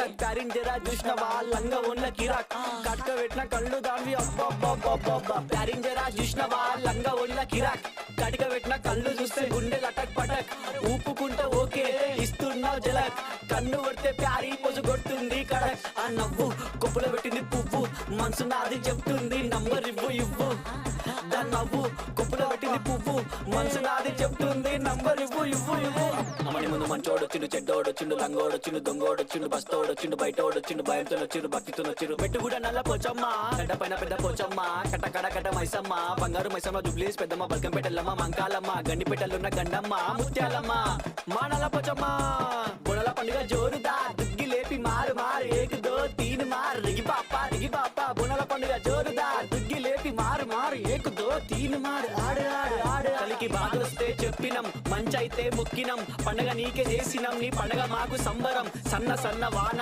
Cuttack pairing జరా చూసినవా లంగా ఉన్న కిరాక్ కట్క పెట్టిన కళ్ళు దాన్ని అబ్బా ప్యారింగ్ జరా చూసినవా లంగా ఉన్న కిరాక్ కటిక పెట్టిన కళ్ళు చూస్తే గుండె లటక్ పటక్ ఊపుకుంటే ఓకే ఇస్తున్నావు జలక్ కన్ను కొడితే ప్యారీ పొజు కొడుతుంది కడక్ ఆ నవ్వు కొప్పులో పెట్టింది పువ్వు మనసు నాది చెప్తుంది నంబర్ ఇవ్వు దాని నవ్వు కొప్పులో పెట్టింది పువ్వు మనసు నాది చెప్తుంది నంబర్ ఇవ్వు అమ్మని ముందు మంచోడొచ్చిండు చెడ్డోడొచ్చిండు లంగోడొచ్చిండు దొంగోడొచ్చిండు బస్తోడొచ్చిండు బయటోడొచ్చిండు భయంతో వచ్చిండు భక్తితో వచ్చిండు మెట్టు కూడా నల్ల పోచమ్మ గడ్డ పైన పెద్ద పోచమ్మ కట్ట మైసమ్మ బంగారు మైసమ్మ జుబ్లీస్ పెద్దమ్మ బల్కంపేటల్లమ్మ మంకాలమ్మ గండిపేటలున్న గండమ్మ ముత్యాలమ్మ మా నల్ల పోచమ్మ బుడల పండుగ జోరుదా దుగ్గి లేపి మారు ఏకు దో తీను మారు రిగి పాప బుడల పండుగ జోరుదా దుగ్గి లేపి మారు ఏకు దో తీను మారు ఆడు కలికి బాధొస్తే చెప్పినం మంచైతే ముక్కినం పండగ నీకే చేసినం నీ పండగ మాకు సంబరం సన్న వాన